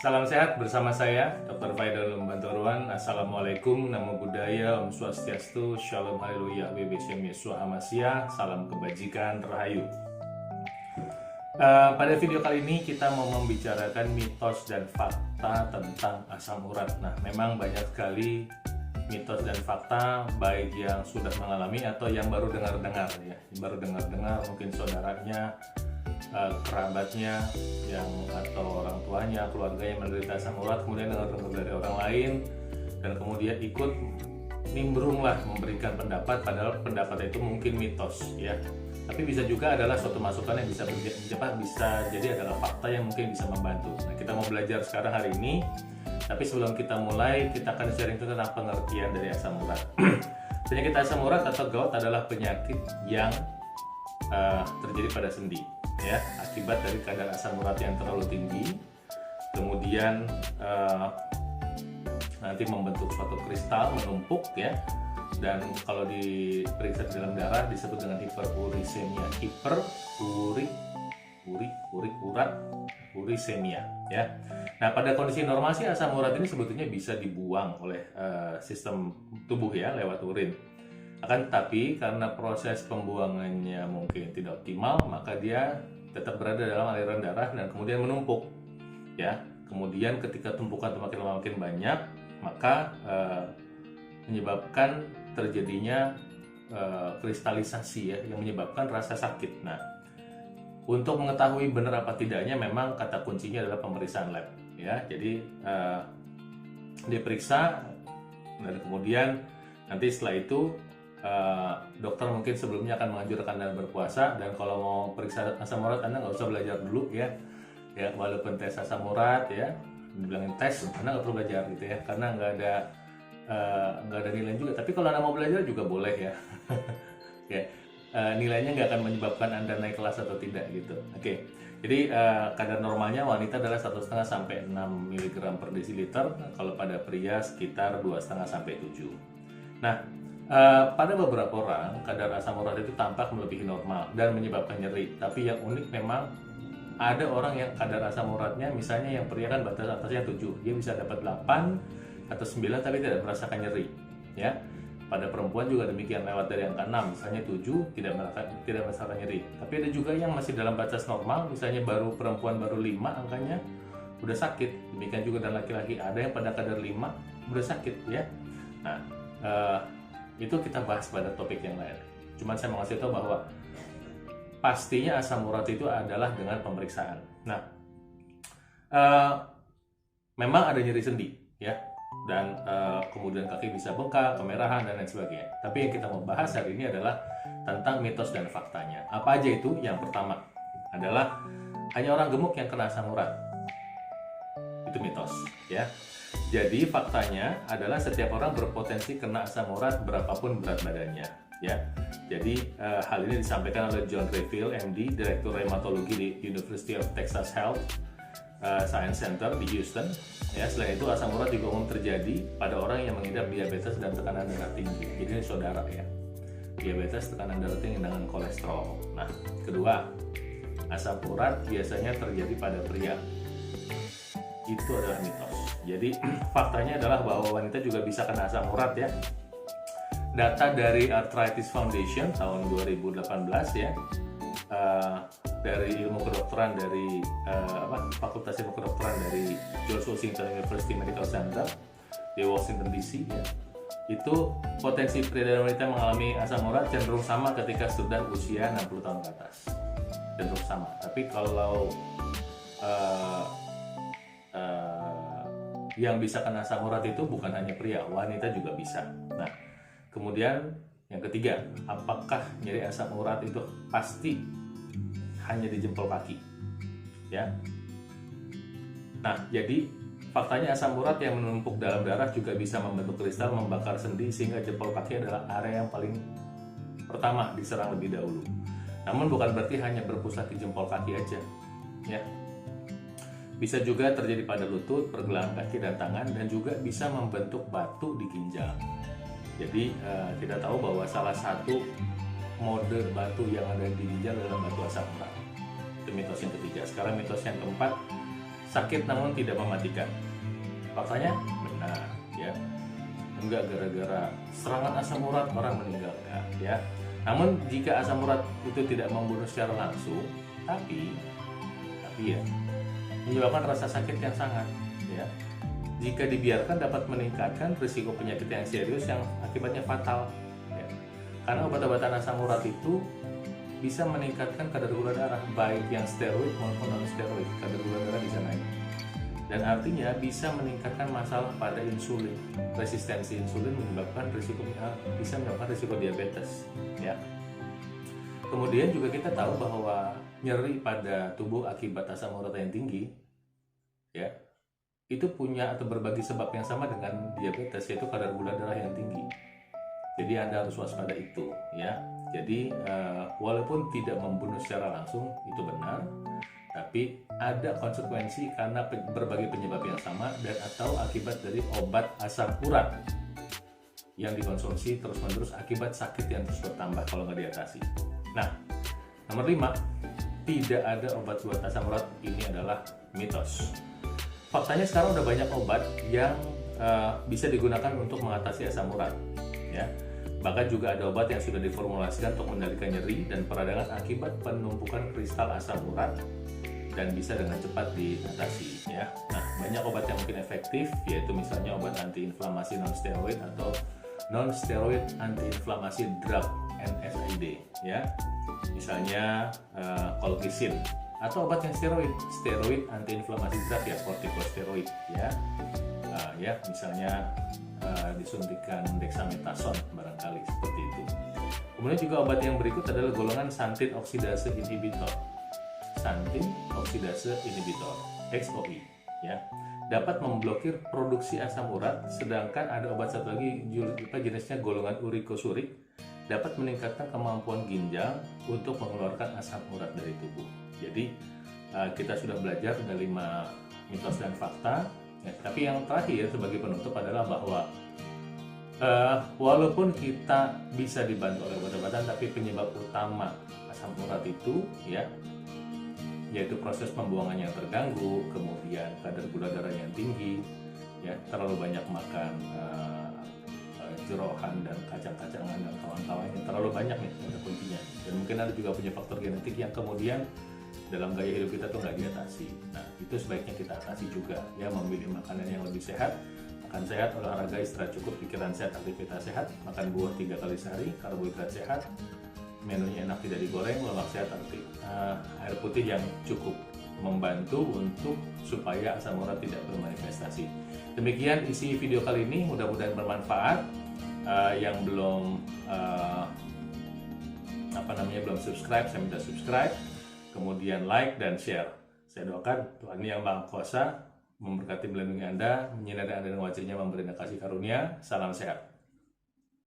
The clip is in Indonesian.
Salam sehat bersama saya, Dr. Faidal Lumbantoruan. Assalamualaikum, Namo Buddhaya, Om Swastiastu, Shalom Haleluya, Bebesem Yesua Hamasya, salam kebajikan, Rahayu. Pada video kali ini kita mau membicarakan mitos dan fakta tentang asam urat. Nah, memang banyak sekali mitos dan fakta, baik yang sudah mengalami atau yang baru dengar-dengar ya. Baru dengar-dengar, mungkin saudaranya, kerabatnya atau orang tuanya, keluarganya menderita asam urat, kemudian dengar-dengar dari orang lain dan kemudian ikut nimbrunglah memberikan pendapat, padahal pendapat itu mungkin mitos ya. Tapi bisa juga adalah suatu masukan yang bisa jadi adalah fakta yang mungkin bisa membantu. Nah, kita mau belajar sekarang hari ini. Tapi sebelum kita mulai, kita akan sharing tentang pengertian dari asam urat. Penyakit asam urat atau gout adalah penyakit yang terjadi pada sendi ya, akibat dari kadar asam urat yang terlalu tinggi, kemudian nanti membentuk suatu kristal menumpuk ya, dan kalau diperiksa di dalam darah disebut dengan hiperurisemia, uremia ya. Nah, pada kondisi normal sih asam urat ini sebetulnya bisa dibuang oleh sistem tubuh ya lewat urin. Akan tetapi karena proses pembuangannya mungkin tidak optimal, maka dia tetap berada dalam aliran darah dan kemudian menumpuk ya. Kemudian ketika tumpukan makin lama makin banyak, maka menyebabkan terjadinya kristalisasi ya, yang menyebabkan rasa sakit. Nah, untuk mengetahui benar apa tidaknya memang kata kuncinya adalah pemeriksaan lab ya. Jadi diperiksa dan kemudian nanti setelah itu dokter mungkin sebelumnya akan menganjurkan Anda berpuasa, dan kalau mau periksa asam urat Anda nggak usah belajar dulu ya, walaupun tes asam urat ya dibilangin tes, Anda nggak perlu belajar gitu ya, karena nggak ada nilai juga. Tapi kalau Anda mau belajar juga boleh ya. Ya, nilainya nggak akan menyebabkan Anda naik kelas atau tidak gitu. Oke. Jadi kadar normalnya wanita adalah 1,5 sampai 6 mg per desiliter, kalau pada pria sekitar 2,5 sampai 7. Nah, pada beberapa orang kadar asam urat itu tampak melebihi normal dan menyebabkan nyeri. Tapi yang unik memang ada orang yang kadar asam uratnya, misalnya yang pria kan batas atasnya 7, dia bisa dapat 8 atau 9 tapi tidak merasakan nyeri ya. Pada perempuan juga demikian, lewat dari angka 6 misalnya 7 tidak merasakan nyeri. Tapi ada juga yang masih dalam batas normal, misalnya perempuan baru 5 angkanya udah sakit. Demikian juga dan laki-laki, ada yang pada kadar 5 udah sakit ya. Nah, itu kita bahas pada topik yang lain. Cuman saya mau kasih tahu bahwa pastinya asam urat itu adalah dengan pemeriksaan. Nah, memang ada nyeri sendi ya, dan kemudian kaki bisa bengkak, kemerahan dan lain sebagainya. Tapi yang kita mau bahas hari ini adalah tentang mitos dan faktanya. Apa aja itu? Yang pertama adalah hanya orang gemuk yang kena asam urat. Itu mitos ya. Jadi faktanya adalah setiap orang berpotensi kena asam urat berapapun berat badannya ya. Jadi hal ini disampaikan oleh John Revill, MD, Direktur Rheumatologi di University of Texas Health Science Center di Houston. Ya, selain itu asam urat juga umum terjadi pada orang yang mengidap diabetes dan tekanan darah tinggi. Jadi ini saudara ya. Diabetes, tekanan darah tinggi dengan kolesterol. Nah, kedua, asam urat biasanya terjadi pada pria. Itu adalah mitos. Jadi faktanya adalah bahwa wanita juga bisa kena asam urat ya. Data dari Arthritis Foundation tahun 2018 ya, dari ilmu kedokteran dari Fakultas Ilmu Kedokteran dari George Washington University Medical Center di Washington DC ya, itu potensi pria dan wanita mengalami asam urat cenderung sama ketika sudah usia 60 tahun ke atas, cenderung sama. Tapi kalau yang bisa kena asam urat itu bukan hanya pria, wanita juga bisa. Nah, kemudian yang ketiga, apakah nyeri asam urat itu pasti hanya di jempol kaki? Ya. Nah, jadi faktanya asam urat yang menumpuk dalam darah juga bisa membentuk kristal, membakar sendi, sehingga jempol kaki adalah area yang paling pertama diserang lebih dahulu. Namun bukan berarti hanya berpusat di jempol kaki aja, ya. Bisa juga terjadi pada lutut, pergelangan kaki dan tangan, dan juga bisa membentuk batu di ginjal. Jadi kita tahu bahwa salah satu mode batu yang ada di ginjal adalah batu asam urat. Itu mitos yang ketiga. Sekarang mitos yang keempat, sakit namun tidak mematikan. Faktanya benar, ya. Enggak gara-gara serangan asam urat orang meninggal, enggak, ya. Namun jika asam urat itu tidak membunuh secara langsung, tapi ya menyebabkan rasa sakit yang sangat, ya. Jika dibiarkan dapat meningkatkan risiko penyakit yang serius yang akibatnya fatal, ya. Karena obat-obatan asam urat itu bisa meningkatkan kadar gula darah, baik yang steroid maupun non steroid, kadar gula darah bisa naik. Dan artinya bisa meningkatkan masalah pada insulin. Resistensi insulin bisa menyebabkan risiko diabetes, ya. Kemudian juga kita tahu bahwa nyeri pada tubuh akibat asam urat yang tinggi, ya, itu punya atau berbagi sebab yang sama dengan diabetes, yaitu kadar gula darah yang tinggi. Jadi Anda harus waspada itu, ya. Jadi walaupun tidak membunuh secara langsung, itu benar, tapi ada konsekuensi karena berbagai penyebab yang sama dan atau akibat dari obat asam urat yang dikonsumsi terus-menerus akibat sakit yang terus bertambah kalau nggak diatasi. Nah, nomor 5, tidak ada obat buat asam urat. Ini adalah mitos. Faktanya sekarang udah banyak obat yang bisa digunakan untuk mengatasi asam urat, ya. Bahkan juga ada obat yang sudah diformulasikan untuk mengendalikan nyeri dan peradangan akibat penumpukan kristal asam urat dan bisa dengan cepat diatasi, ya. Nah, banyak obat yang mungkin efektif, yaitu misalnya obat antiinflamasi non-steroid atau non-steroid antiinflamasi drug (NSAID), ya. Misalnya colchicine, atau obat yang steroid antiinflamasi drug, ya, corticosteroid, ya. Ya, misalnya disuntikan dexamethasone barangkali seperti itu. Kemudian juga obat yang berikut adalah golongan xanthine oksidase inhibitor. Xanthine oksidase inhibitor (XOI), ya, dapat memblokir produksi asam urat. Sedangkan ada obat satu lagi jenisnya golongan urikosurik, dapat meningkatkan kemampuan ginjal untuk mengeluarkan asam urat dari tubuh. Jadi kita sudah belajar ada 5 mitos dan fakta. Ya, tapi yang terakhir sebagai penutup adalah bahwa walaupun kita bisa dibantu oleh obat-obatan, tapi penyebab utama asam urat itu, ya, yaitu proses pembuangan yang terganggu, kemudian kadar gula darah yang tinggi, ya, terlalu banyak makan jeroan dan kacang-kacangan dan kawan-kawannya, terlalu banyak nih ada kuncinya. Dan mungkin ada juga punya faktor genetik yang kemudian dalam gaya hidup kita tuh nggak diatasi. Nah, itu sebaiknya kita atasi juga, ya, memilih makanan yang lebih sehat, makan sehat, olahraga, istirahat cukup, pikiran sehat, aktivitas sehat, makan buah 3 kali sehari, karbohidrat sehat, menunya enak tidak digoreng, lemak sehat, air putih yang cukup membantu untuk supaya asam urat tidak bermanifestasi. Demikian isi video kali ini, mudah-mudahan bermanfaat. Yang belum belum subscribe, saya minta subscribe, kemudian like dan share. Saya doakan Tuhan Yang Maha Kuasa memberkati melindungi Anda, menyinari Anda dengan wajahnya, memberi kasih karunia. Salam sehat.